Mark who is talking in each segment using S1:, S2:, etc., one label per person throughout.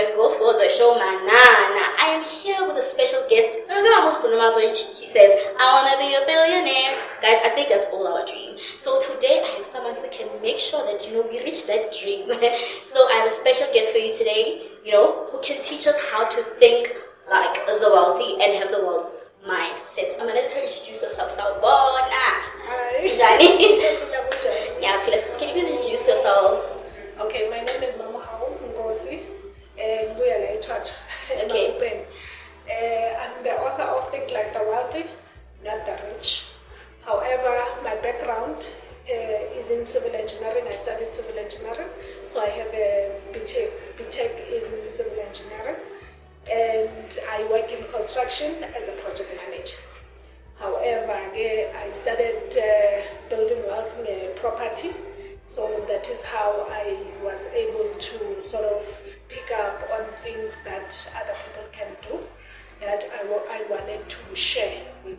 S1: the girl for the show, Manana. I am here with a special guest. He says, I want to be a billionaire. Guys, I think that's all our dream. So today I have someone who can make sure that, we reach that dream. So I have a special guest for you today, who can teach us how to think like the wealthy and have the wealth mindset. I'm going to let her introduce herself. Sawubona.
S2: Hi.
S1: Jani. Yeah, please, can you please introduce yourself?
S2: Okay, my name is Mamohau Nkosi, and we are like Twat.
S1: Okay.
S2: I'm the author of Think Like the Wealthy, Not the Rich. However, my background is in civil engineering. I studied civil engineering, so I have a BTech in civil engineering, and I work in construction as a project manager. However, I started building wealth in a property. So that is how I was able to sort of pick up on things that other people can do that I wanted to share with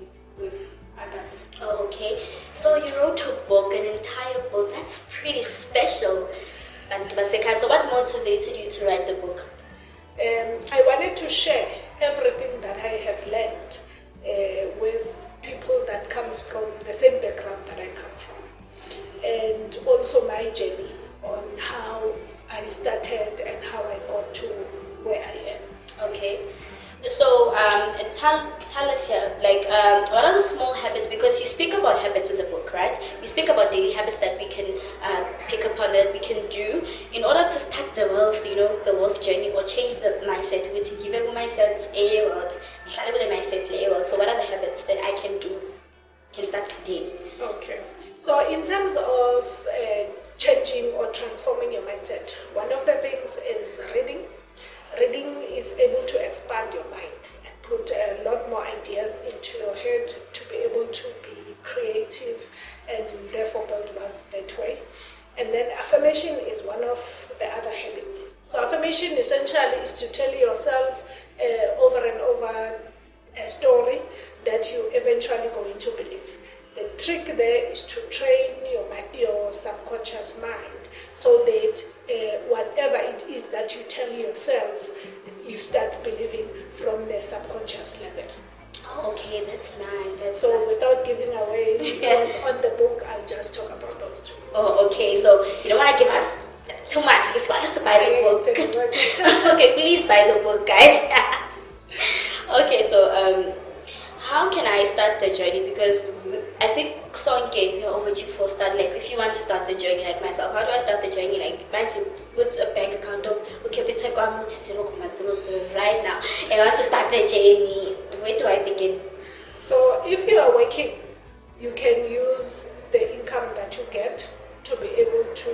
S2: others.
S1: Oh, okay. So you wrote a book, an entire book. That's pretty special. So what motivated you to write the book?
S2: I wanted to share everything that I have learned with people that comes from the same background that I come from. And also my journey on how I started and how I got to where I am.
S1: Okay. So tell us here, what are the small habits, because you speak about habits in the book, right? You speak about daily habits that we can pick up on, that we can do in order to start the wealth, the wealth journey, or change the mindset, which give a mindset a wealth, mindset a wealth. So what are the habits that I can start today?
S2: Okay. So in terms of changing or transforming your mindset, one of the things is reading. Reading is able to expand your mind and put a lot more ideas into your head to be able to be creative and therefore build wealth that way. And then affirmation is one of the other habits. So affirmation essentially is to tell yourself over and over a story that you eventually going to believe. The trick there is to train your subconscious mind so that whatever it is that you tell yourself, you start believing from the subconscious level.
S1: Oh, okay, that's nice.
S2: So without giving away what's on the book, I'll just talk about those two.
S1: Oh, okay. So you don't want to give us too much. You just want us to buy the book. Okay, please buy the book, guys. Okay, so how can I start the journey? Because I think you're overdue for start. Like, if you want to start the journey, like myself, how do I start the journey? Like, imagine with a bank account of right now, and I want to start the journey. Where do I begin?
S2: So, if you are working, you can use the income that you get to be able to,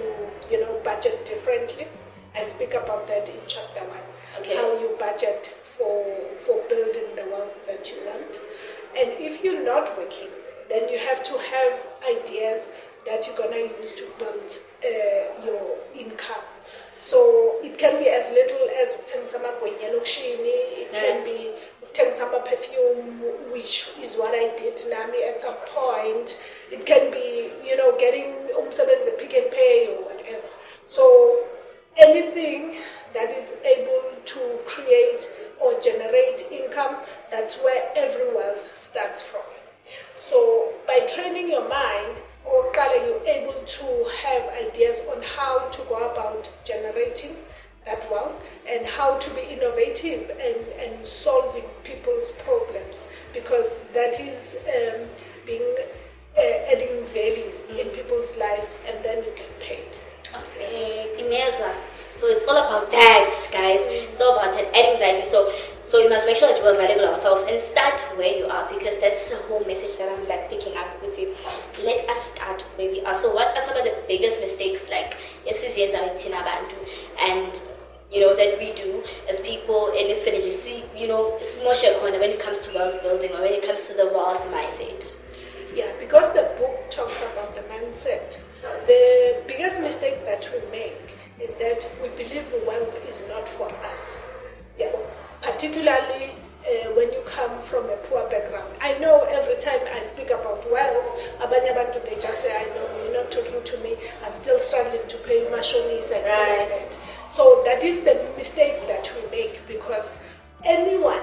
S2: budget differently. I speak about that in chapter 1.
S1: Okay.
S2: How you budget for building the wealth that you want. And if you're not working, then you have to have ideas that you're going to use to build your income. So it can be as little as it can be some perfume, which is what I did Nami at some point. It can be, getting the Pick and Pay or whatever. So anything that is able to create or generate income, that's where every wealth starts from. So by training your mind, you're able to have ideas on how to go about generating that wealth and how to be innovative and solving people's problems, because that is adding value in people's lives, and then you get paid.
S1: Okay, Inezwa. So it's all about that, guys. It's all about that, adding value. So you must make sure that you are valuable ourselves and start where you are, because that's the whole message that I'm picking up with you. Let us start where we are. So what are some of the biggest mistakes and that we do as people in this village? It's more when it comes to wealth building or when it comes to the wealth mindset.
S2: Yeah, because the book talks about the mindset. The biggest mistake that we make is that we believe wealth is not for us. Yeah, particularly when you come from a poor background. I know every time I speak about wealth, abanye abantu they just say, I know you're not talking to me. I'm still struggling to pay my shonis and all of that. So that is the mistake that we make, because anyone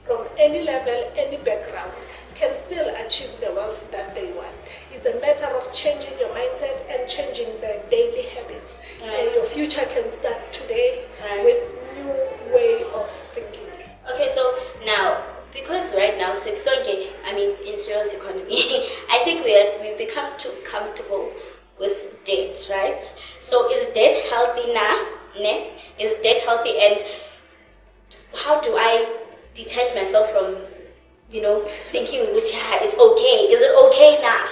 S2: from any level, any background, can still achieve the wealth that they want. It's a matter of changing your mindset and changing the daily habits. And your future can start today with new way of thinking.
S1: Okay, so now, because right now, in serious economy, I think we've become too comfortable with debt, right? So is debt healthy now? Ne? Is debt healthy, and how do I detach myself from, thinking it's okay? Is it okay now?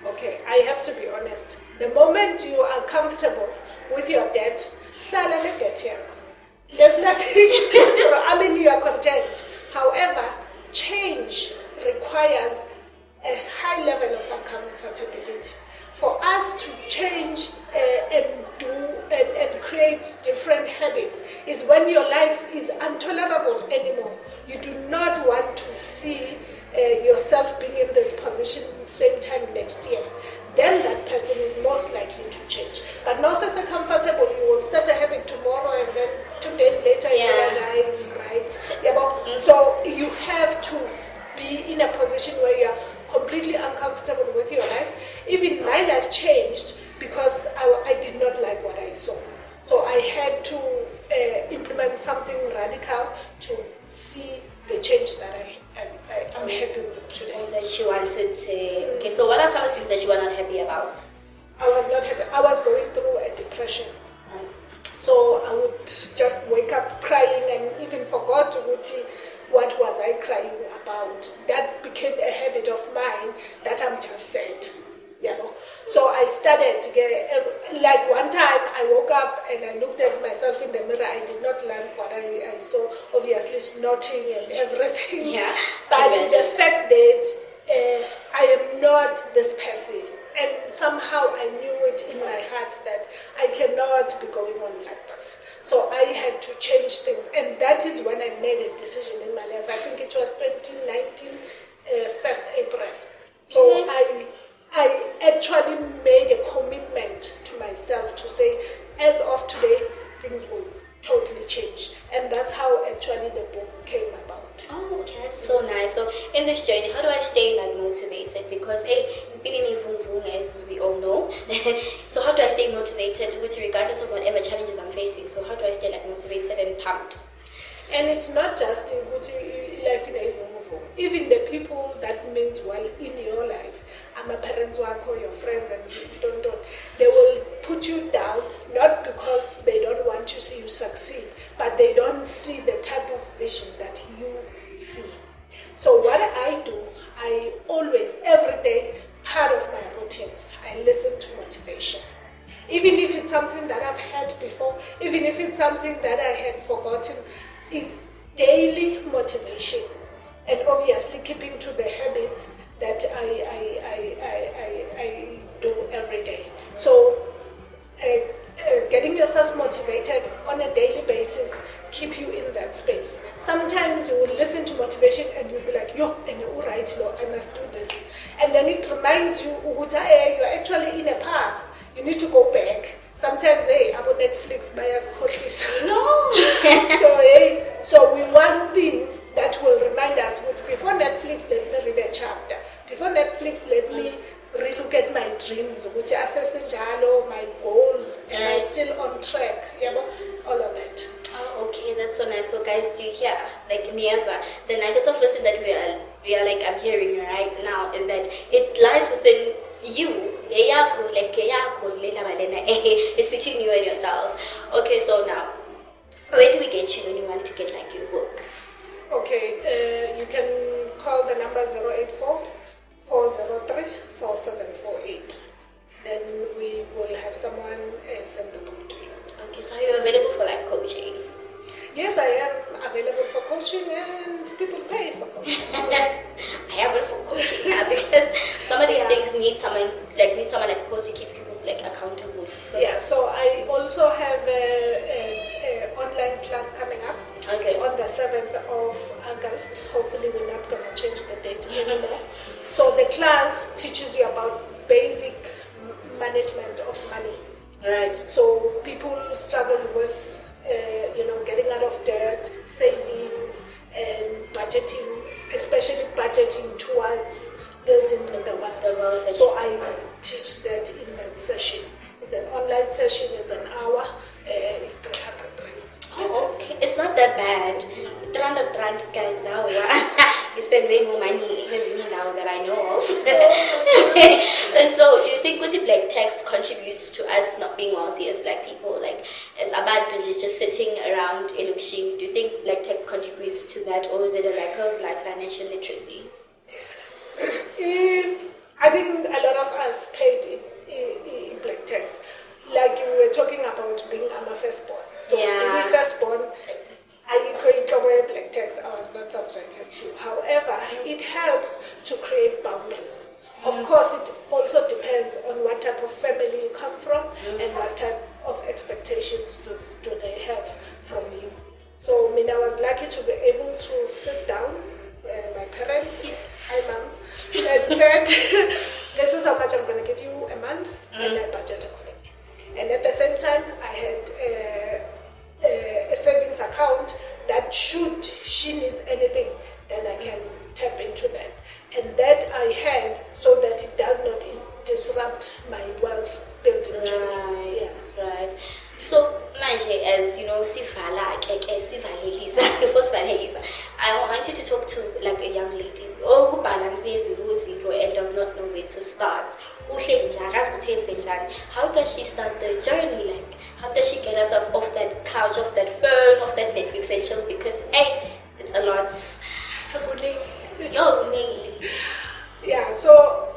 S2: Okay, I have to be honest. The moment you are comfortable with your debt, there's nothing. You are content. However, change requires a high level of uncomfortability. For us to change and create different habits is when your life is intolerable anymore. You do not want to see yourself being in this position same time next year. Then that person is most likely to change. But not as a comfortable, you will start a habit tomorrow and then 2 days later you are dying, right? So you have to be in a position where you are completely uncomfortable with your life. Even my life changed because I did not like what I saw. So I had to implement something radical to see the change that I'm happy with today.
S1: That she wanted to. Okay, so what are some of the things that you were not happy about?
S2: I was not happy. I was going through a depression. So I would just wake up crying and even forgot what was I crying about. That became a habit of mine that I'm just sad. So I started, like one time I woke up and I looked at myself in the mirror. I did not like what I saw, obviously snorting and everything.
S1: Yeah.
S2: But the fact that I am not this person, and somehow I knew it in my heart that I cannot be going on like this. So I had to change things, and that is when I made a decision in my life. I think it was 2019, 1st April. So I actually made a commitment to myself to say, as of today, things will totally change. And that's how actually the book came about.
S1: Oh, okay, that's so nice. So in this journey, how do I stay motivated? Because as we all know, so how do I stay motivated, regardless of whatever challenges I'm facing? So how do I stay motivated and pumped?
S2: And it's not just life in a even the people that means well in your life. My parents or your friends, and they will put you down, not because they don't want to see you succeed, but they don't see the type of vision that you see. So what I do, I always, every day, part of my routine, I listen to motivation. Even if it's something that I've had before, even if it's something that I had forgotten, it's daily motivation. And obviously keeping to the habits that I do every day. So getting yourself motivated on a daily basis keep you in that space. Sometimes you will listen to motivation and you'll be like, I must do this. And then it reminds you, you're actually in a path. You need to go back. Sometimes, I'm on Netflix, bias coaches.
S1: No!
S2: So we want things that will remind us, before Netflix, let me read a chapter. Before Netflix, let me relook at my dreams, which are assessing my goals, am I still on track? All of that.
S1: Oh, okay, that's so nice. So guys, do you hear? Niazwa, the nuggets of wisdom that I'm hearing right now is that it lies within you. It's between you and yourself. Okay, so now, where do we get you when you want to get your book?
S2: Okay, you can call the number 084-403-4748. Then we will have someone send the book to you.
S1: Okay, so are you available for coaching?
S2: Yes, I am available for coaching, and people pay for coaching. So
S1: I am available for coaching now because some of these things need someone like a coach to keep you accountable.
S2: So I also have an online class coming up.
S1: Okay.
S2: On the 7th of August. Hopefully we're not going to change the date anymore. So the class teaches you about basic management of money.
S1: Right.
S2: So people struggle with, getting out of debt, savings, and budgeting, especially budgeting towards building the wealth. So I teach that in that session. It's an online session. It's an hour. It's 300 rands.
S1: Oh, okay. It's not that bad. 300 rand, guys, now you spend way more money with me now that I know of. So, do you think black tax contributes to us not being wealthy as black people? Like, as abantu just sitting around elukishing, do you think black tax contributes to that, or is it a lack of financial literacy?
S2: I think a lot of us paid in black tax. Like we were talking about being a firstborn. So being firstborn, I paid black tax. I was not subjected to. However, it helps to create boundaries. Of course, it also depends on what type of family you come from and what type of expectations do they have from you. So, I was lucky to be able to sit down, my parent, hi mom, and said, this is how much I'm going to give you a month, and I budget accordingly. And at the same time, I had a savings account that should she needs anything, then I can tap into that. And that I had so that it does not disrupt my wealth building journey.
S1: Right. So, manje, as you know, I want you to talk to like a young lady who balances 0 and does not know where to start. How does she start the journey? Like, how does she get herself off that couch, off that phone, off that Netflix and chill? Because, hey, it's a lot.
S2: Yeah, so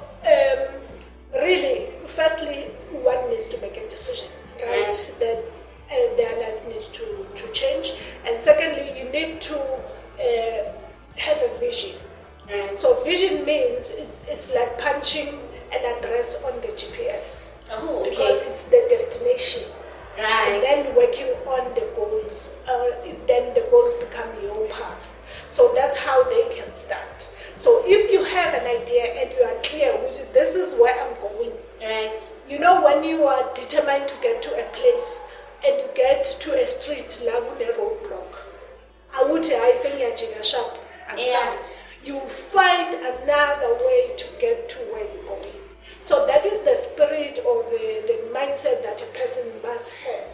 S2: really, firstly, one needs to make a decision, right? That their life needs to change. And secondly, you need to have a vision. So vision means it's like punching an address on the GPS.
S1: Oh, okay.
S2: Because it's the destination.
S1: Right.
S2: And then working on the goals. Then the goals become your path. So that's how they can start. So if you have an idea and you are clear, which this is where I'm going.
S1: Right.
S2: You know, when you are determined to get to a place and you get to a street, like a roadblock, sharp. You find another way to get to where you're going. So that is the spirit or the mindset that a person must have.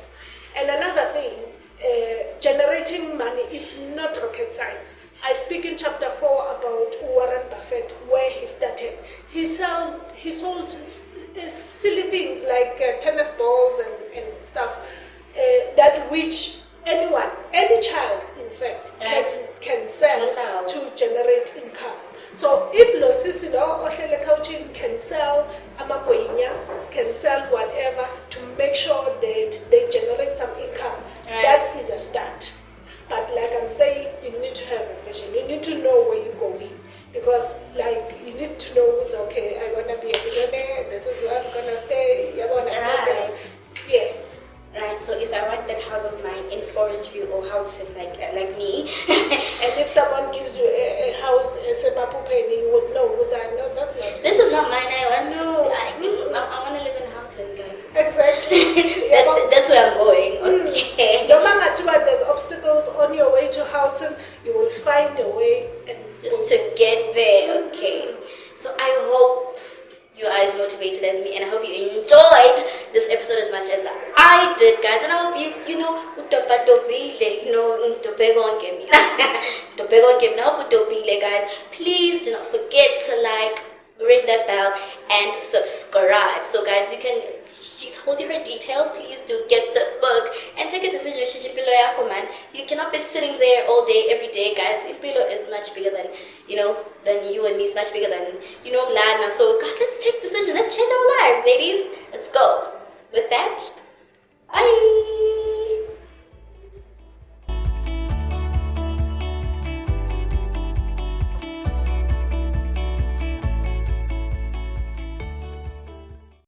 S2: And another thing, generating money is not rocket science. I speak in chapter 4 about Warren Buffett, where he started. He sold silly things like tennis balls and stuff, that which anyone, any child, in fact, can sell to generate income. So if Losisilo or Coaching can sell amapoinya, can sell whatever to make sure that they generate some income, that is a start. But like I'm saying, you need to have a vision. You need to know where you're going. Because like you need to know, it's okay, I want to be a billionaire, this is where I'm going to stay.
S1: Right, so if I want that house of mine in Forest View or Houghton, like me,
S2: and if someone gives you a house, a Sebapupeni, you would know, which I know that's not.
S1: This is not mine. I want to live in Houghton, guys.
S2: Exactly.
S1: That's where I'm going. Okay.
S2: No matter what, there's obstacles on your way to Houghton, you will find a way and
S1: just to get there. Okay. So I hope you are as motivated as me, and I hope you enjoyed this episode as much as I did, guys. And I hope you guys. Please do not forget to like, ring that bell, and subscribe. So, guys, you can hold different details. Please do get the book and take a decision. You cannot be sitting there all day, every day, guys. Impilo is much bigger than you and me. It's much bigger than Lana. So, guys, let's take decisions. Let's change our lives, ladies. Let's go. With that,